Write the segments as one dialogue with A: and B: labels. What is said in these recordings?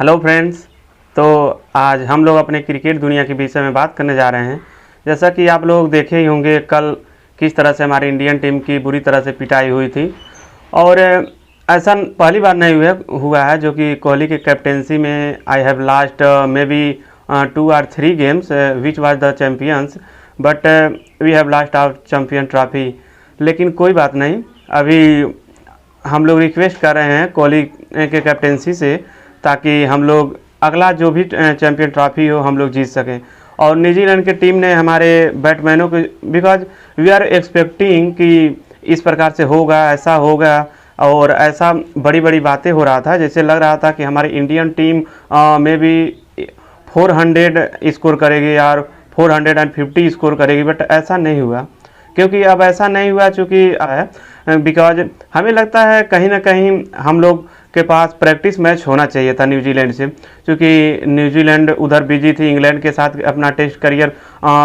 A: Hello friends. तो आज हम लोग अपने क्रिकेट दुनिया के विषय में बात करने जा रहे हैं। जैसा कि आप लोग देखे ही होंगे कल किस तरह से हमारी इंडियन टीम की बुरी तरह से पिटाई हुई थी। और ऐसा पहली बार नहीं हुआ है जो कि कोहली के कैप्टेंसी में I have lost maybe 2 or 3 games which was the champions, but we have last our champion trophy. लेकिन कोई बात नहीं, अभी हम लोग रिक्वेस्ट कर रहे हैं कोहली के कैप्टेंसी से ताकि हम लोग अगला जो भी चैम्पियन ट्रॉफी हो हम लोग जीत सकें। और न्यूजीलैंड की टीम ने हमारे बैट्समैनों को, बिकॉज वी आर एक्सपेक्टिंग कि इस प्रकार से होगा, ऐसा होगा, और ऐसा बड़ी बड़ी बातें हो रहा था। जैसे लग रहा था कि हमारी इंडियन टीम में भी 400 स्कोर करेगी यार, 450 स्कोर करेगी, बट ऐसा नहीं हुआ। क्योंकि अब ऐसा नहीं हुआ चूँकि बिकॉज हमें लगता है कहीं ना कहीं हम लोग के पास प्रैक्टिस मैच होना चाहिए था न्यूजीलैंड से, क्योंकि न्यूजीलैंड उधर बिजी थी इंग्लैंड के साथ अपना टेस्ट करियर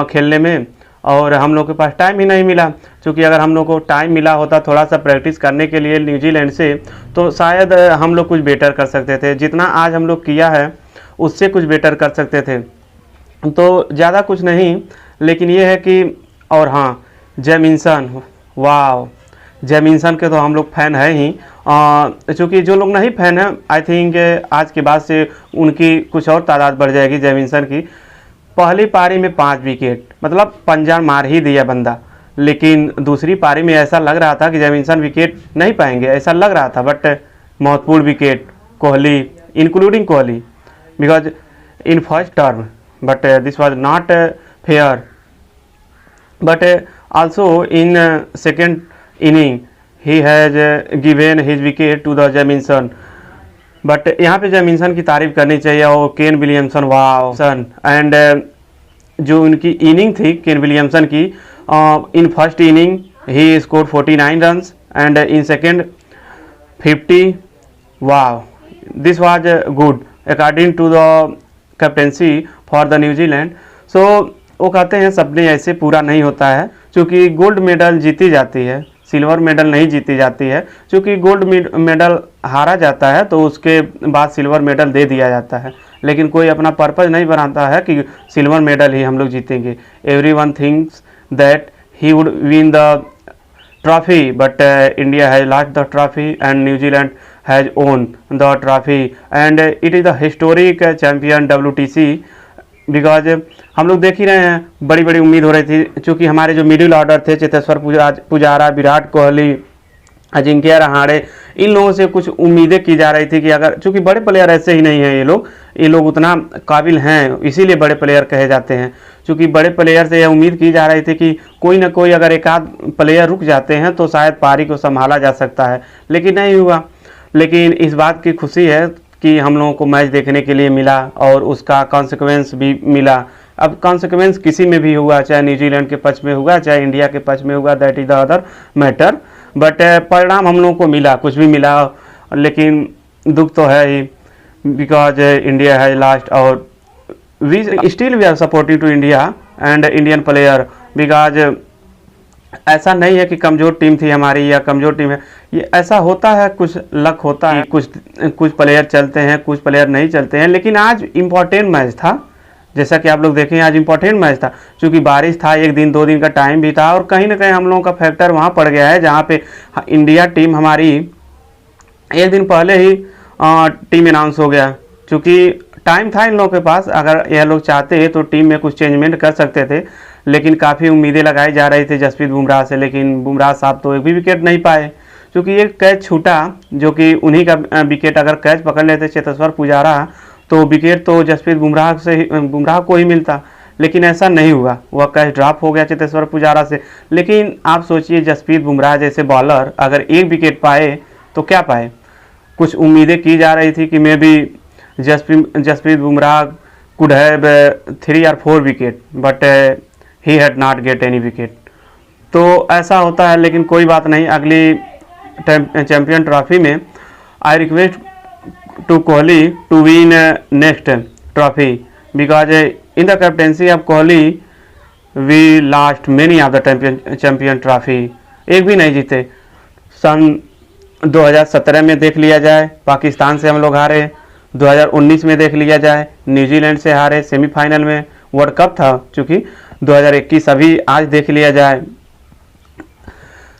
A: खेलने में, और हम लोग के पास टाइम ही नहीं मिला। क्योंकि अगर हम लोग को टाइम मिला होता थोड़ा सा प्रैक्टिस करने के लिए न्यूजीलैंड से, तो शायद हम लोग कुछ बेटर कर सकते थे। जितना आज हम लोग किया है उससे कुछ बेटर कर सकते थे। तो ज़्यादा कुछ नहीं, लेकिन ये है कि, और हाँ, जेमिंसन, वाह, जेमिंसन के तो हम लोग फ़ैन है ही। चूँकि जो लोग नहीं फ़ैन हैं, आई थिंक आज के बाद से उनकी कुछ और तादाद बढ़ जाएगी जेमिंसन की। पहली पारी में 5 विकेट, मतलब पंजा मार ही दिया बंदा। लेकिन दूसरी पारी में ऐसा लग रहा था कि जेमिंसन विकेट नहीं पाएंगे, ऐसा लग रहा था, बट महत्वपूर्ण wicket Kohli, including Kohli, because in first term, but this was not fair. But also in second inning he has given his wicket to the Jamieson. But यहाँ पे जेमिंसन की तारीफ करनी चाहिए, और केन विलियमसन, वाह सन। एंड जो उनकी इनिंग थी केन विलियमसन की, इन फर्स्ट इनिंग ही score 49 runs and in second 50। वाह, this was good according to the captaincy for the New Zealand. सो वो कहते हैं सपने ऐसे पूरा नहीं होता है, क्योंकि गोल्ड मेडल जीती जाती है, सिल्वर मेडल नहीं जीती जाती है। क्योंकि गोल्ड मेडल हारा जाता है तो उसके बाद सिल्वर मेडल दे दिया जाता है, लेकिन कोई अपना पर्पज़ नहीं बनाता है कि सिल्वर मेडल ही हम लोग जीतेंगे। Everyone thinks that he would win the trophy, but India has lost the trophy and New Zealand has own the trophy, and it is the historic champion WTC। Because हम लोग देख ही रहे हैं, बड़ी बड़ी उम्मीद हो रही थी, क्योंकि हमारे जो मिडिल ऑर्डर थे, चेतेश्वर पुजारा, विराट कोहली, अजिंक्य रहाणे, इन लोगों से कुछ उम्मीदें की जा रही थी कि अगर, चूँकि बड़े प्लेयर ऐसे ही नहीं हैं, ये लोग उतना काबिल हैं, इसीलिए बड़े प्लेयर कहे जाते हैं। क्योंकि बड़े प्लेयर से यह उम्मीद की जा रही थी कि कोई ना कोई अगर एक आध प्लेयर रुक जाते हैं तो शायद पारी को संभाला जा सकता है, लेकिन नहीं हुआ। लेकिन इस बात की खुशी है कि हम लोगों को मैच देखने के लिए मिला और उसका कॉन्सिक्वेंस भी मिला। अब कॉन्सिक्वेंस किसी में भी हुआ, चाहे न्यूजीलैंड के पक्ष में हुआ, चाहे इंडिया के पक्ष में हुआ, that is the other matter, but परिणाम हम लोगों को मिला, कुछ भी मिला। लेकिन दुख तो है ही, बिकॉज इंडिया हैज लास्ट, और we still we are supportive to India and Indian player, because ऐसा नहीं है कि कमज़ोर टीम थी हमारी या कमज़ोर टीम है। ये ऐसा होता है, कुछ लक होता है, कुछ प्लेयर चलते हैं, कुछ प्लेयर नहीं चलते हैं। लेकिन आज इम्पॉर्टेंट मैच था, जैसा कि आप लोग देखें, आज इम्पॉर्टेंट मैच था, क्योंकि बारिश था, 1 दिन 2 दिन का टाइम भी था, और कहीं ना कहीं हम लोगों का फैक्टर वहाँ पड़ गया है जहाँ पे इंडिया टीम हमारी 1 दिन पहले ही टीम अनाउंस हो गया। क्योंकि टाइम था इन लोगों के पास, अगर यह लोग चाहते तो टीम में कुछ चेंजमेंट कर सकते थे। लेकिन काफ़ी उम्मीदें लगाई जा रही थी जसप्रीत बुमराह से, लेकिन बुमराह साहब तो एक भी विकेट नहीं पाए, क्योंकि एक कैच छूटा, जो कि उन्हीं का विकेट। अगर कैच पकड़ लेते चेतेश्वर पुजारा तो विकेट तो जसप्रीत बुमराह को ही मिलता, लेकिन ऐसा नहीं हुआ, वह कैच ड्रॉप हो गया चेतेश्वर पुजारा से। लेकिन आप सोचिए, जसप्रीत बुमराह जैसे बॉलर अगर 1 विकेट पाए तो क्या पाए। कुछ उम्मीदें की जा रही थी कि maybe Jasprit Bumrah could have 3 or 4 wicket, but he had not get any wicket. तो ऐसा होता है, लेकिन कोई बात नहीं। अगली चैम्पियन ट्रॉफी में I request to Kohli to win next trophy, because in the captaincy of Kohli we lost many of the champion trophy, एक भी नहीं जीते। सन 2017 में देख लिया जाए, पाकिस्तान से हम लोग हारे, 2019 में देख लिया जाए न्यूजीलैंड से हारे सेमीफाइनल में, वर्ल्ड कप था चूँकि 2021। अभी आज देख लिया जाए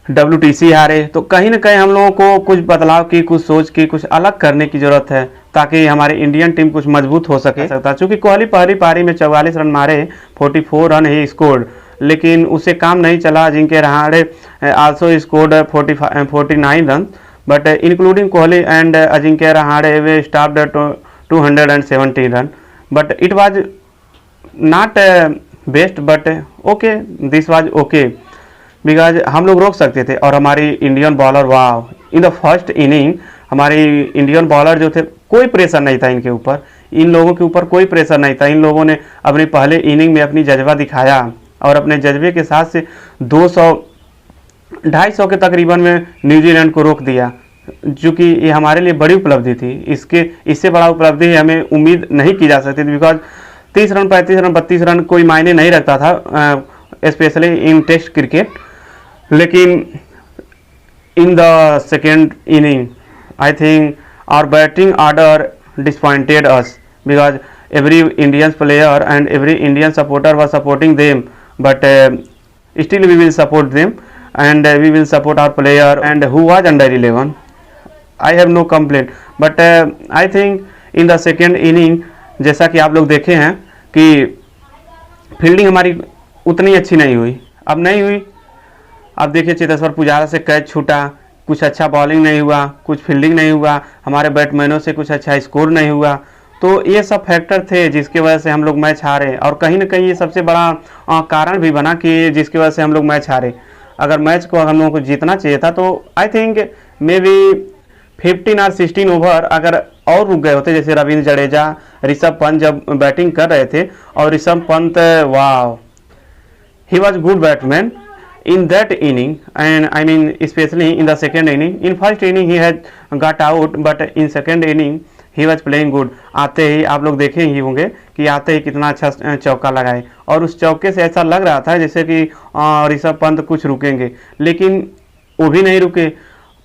A: WTC हारे। तो कहीं ना कहीं हम लोगों को कुछ बदलाव की, कुछ सोच की, कुछ अलग करने की ज़रूरत है ताकि हमारी इंडियन टीम कुछ मजबूत हो सके। चूँकि कोहली पहली पारी में 44 रन मारे, 44 रन ही स्कोर्ड, लेकिन उससे काम नहीं चला। Ajinkya Rahane also scored 49 run, but including Kohli and Ajinkya Rahane way stopped 270 run, but it was not best, but okay, this was okay because हम लोग रोक सकते थे। और हमारी इंडियन बॉलर, वाह, इन द फर्स्ट इनिंग हमारी इंडियन बॉलर जो थे, कोई प्रेशर नहीं था इनके ऊपर, इन लोगों के ऊपर कोई प्रेशर नहीं था। इन लोगों ने अपनी पहले इनिंग में अपनी जज्बा दिखाया और अपने जज्बे के साथ से 200-250 के तकरीबन में न्यूजीलैंड को रोक दिया, जो कि ये हमारे लिए बड़ी उपलब्धि थी। इससे बड़ा उपलब्धि हमें उम्मीद नहीं की जा सकती थी, बिकॉज 30 रन, 35 रन, 32 रन कोई मायने नहीं रखता था, स्पेशली इन टेस्ट क्रिकेट। लेकिन in the second inning I think our batting order disappointed us because every Indian player and every Indian supporter was supporting them, but still we will support them and we will support our player and who was under 11. I have no complaint, but I think in the second inning जैसा कि आप लोग देखे हैं कि fielding हमारी उतनी अच्छी नहीं हुई, अब नहीं हुई। अब देखिए चेतेश्वर पुजारा से कैच छूटा, कुछ अच्छा बॉलिंग नहीं हुआ, कुछ फील्डिंग नहीं हुआ, हमारे बैट्समैनों से कुछ अच्छा स्कोर नहीं हुआ। तो ये सब फैक्टर थे जिसकी वजह से हम लोग मैच हारे, और कहीं ना कहीं ये सबसे बड़ा कारण भी बना कि जिसकी वजह से हम लोग मैच हारे। अगर मैच को हम लोगों को जीतना चाहिए था तो आई थिंक मे बी 15 और 16 ओवर अगर और रुक गए होते, जैसे रविंद्र जडेजा, ऋषभ पंत जब बैटिंग कर रहे थे, और ऋषभ पंत, वाह, he was good batsman in that inning, and I mean especially in the second inning. In first inning he had got out, but in second inning he was playing good. आते ही आप लोग देखे ही होंगे कि आते ही कितना अच्छा चौका लगाए, और उस चौके से ऐसा लग रहा था जैसे कि ऋषभ पंत कुछ रुकेंगे, लेकिन वो भी नहीं रुके।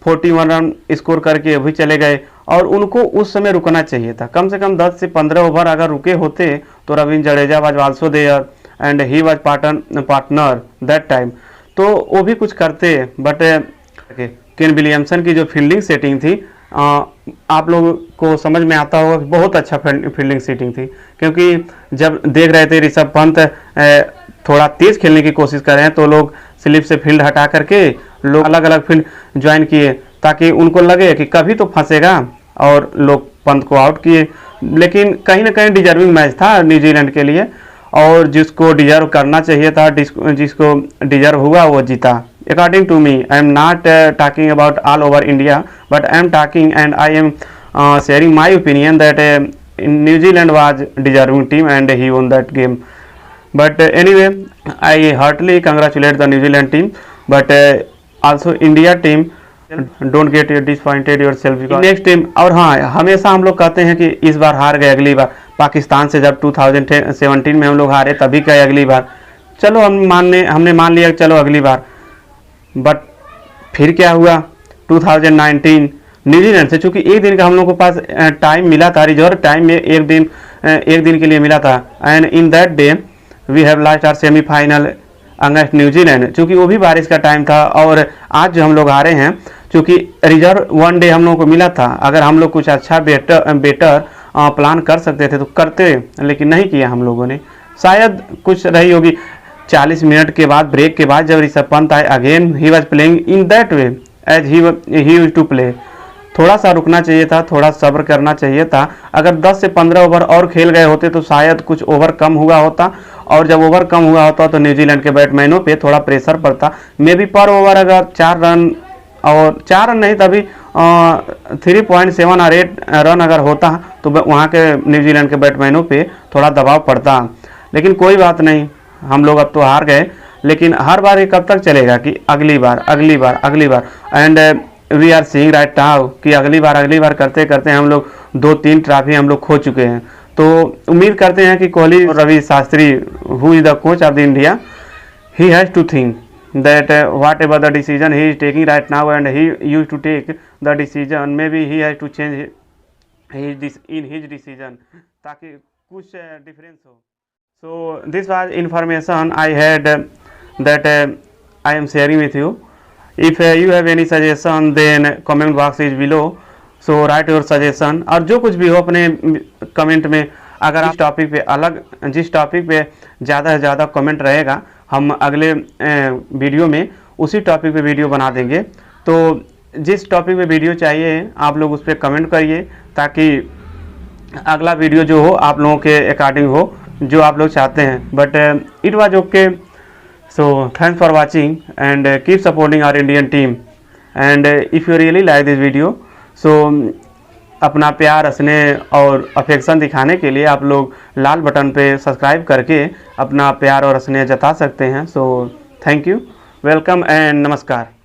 A: 41 रन स्कोर करके भी चले गए, और उनको उस समय रुकना चाहिए था। कम से कम 10 से 15 ओवर अगर रुके होते तो Ravindra Jadeja was also there and he was partner that time, तो वो भी कुछ करते। बट केन विलियमसन की जो फील्डिंग सेटिंग थी, आप लोगों को समझ में आता होगा कि बहुत अच्छा फील्डिंग सेटिंग थी, क्योंकि जब देख रहे थे ऋषभ पंत थोड़ा तेज खेलने की कोशिश कर रहे हैं, तो लोग स्लिप से फील्ड हटा करके लोग अलग अलग फील्ड ज्वाइन किए ताकि उनको लगे कि कभी तो फंसेगा, और लोग पंत को आउट किए। लेकिन कहीं ना कहीं डिजर्विंग मैच था न्यूजीलैंड के लिए, और जिसको डिजर्व करना चाहिए था, जिसको डिजर्व हुआ वो जीता। According to me, I am not talking about all over India, but I am talking and I am sharing my opinion that New Zealand was deserving team and he won that game. But anyway, I heartily congratulate the New Zealand team, but also India team, don't get disappointed yourself because next team। और हाँ, हमेशा हम लोग कहते हैं कि इस बार हार गए, अगली बार पाकिस्तान से जब 2017 में हम लोग हारे तभी कहे अगली बार, चलो हमने मान लिया चलो अगली बार। बट फिर क्या हुआ, 2019 न्यूजीलैंड से, चूँकि एक दिन का हम लोग के पास टाइम मिला था, रिजर्व टाइम में एक दिन के लिए मिला था, and in that day we have last our semifinal against New Zealand, चूँकि वो भी बारिश का टाइम था। और आज जो हम लोग हारे हैं, चूँकि रिजर्व 1 डे हम लोगों को मिला था, अगर हम लोग कुछ अच्छा बेटर प्लान कर सकते थे तो करते, लेकिन नहीं किया हम लोगों ने। शायद कुछ रही होगी 40 मिनट के बाद, ब्रेक के बाद, जब ऋषभ पंत आए again, he was playing in that way as he used to play. थोड़ा सा रुकना चाहिए था, थोड़ा सब्र करना चाहिए था। अगर 10 से 15 ओवर और खेल गए होते तो शायद कुछ ओवर कम हुआ होता, और जब ओवर कम हुआ होता तो न्यूजीलैंड के बैट्समैनों पे थोड़ा प्रेशर पड़ता। मे बी पर ओवर अगर 4 रन, और 4 रन नहीं तभी 3.7 और 8 रन अगर होता तो वहाँ के न्यूजीलैंड के बैट्समैनों पे थोड़ा दबाव पड़ता। लेकिन कोई बात नहीं, हम लोग अब तो हार गए, लेकिन हर बार ये कब तक चलेगा कि अगली बार, and we are seeing right now कि अगली बार करते करते हम लोग 2-3 ट्रॉफी हम लोग खो चुके हैं। तो उम्मीद करते हैं कि Kohli, Ravi Shastri, who is the coach of the India, he has to think that whatever the decision he is taking right now, and he used to take the decision, maybe he has to change in his decision, ताकि कुछ difference हो. So this was information I had that I am sharing with you. If you have any suggestion, then comment box is below. So write your suggestion. और जो कुछ भी हो अपने comment में, अगर जिस टॉपिक पे ज़्यादा से ज़्यादा कमेंट रहेगा, हम अगले वीडियो में उसी टॉपिक पे वीडियो बना देंगे. तो जिस टॉपिक पे वीडियो चाहिए आप लोग उस पर कमेंट करिए, ताकि अगला वीडियो जो हो आप लोगों के अकॉर्डिंग हो, जो आप लोग चाहते हैं. But it was okay. So thanks for watching and keep supporting our Indian team. And if you really like this video, so अपना प्यार, स्नेह और अफेक्शन दिखाने के लिए आप लोग लाल बटन पे सब्सक्राइब करके अपना प्यार और स्नेह जता सकते हैं. So thank you, welcome and नमस्कार.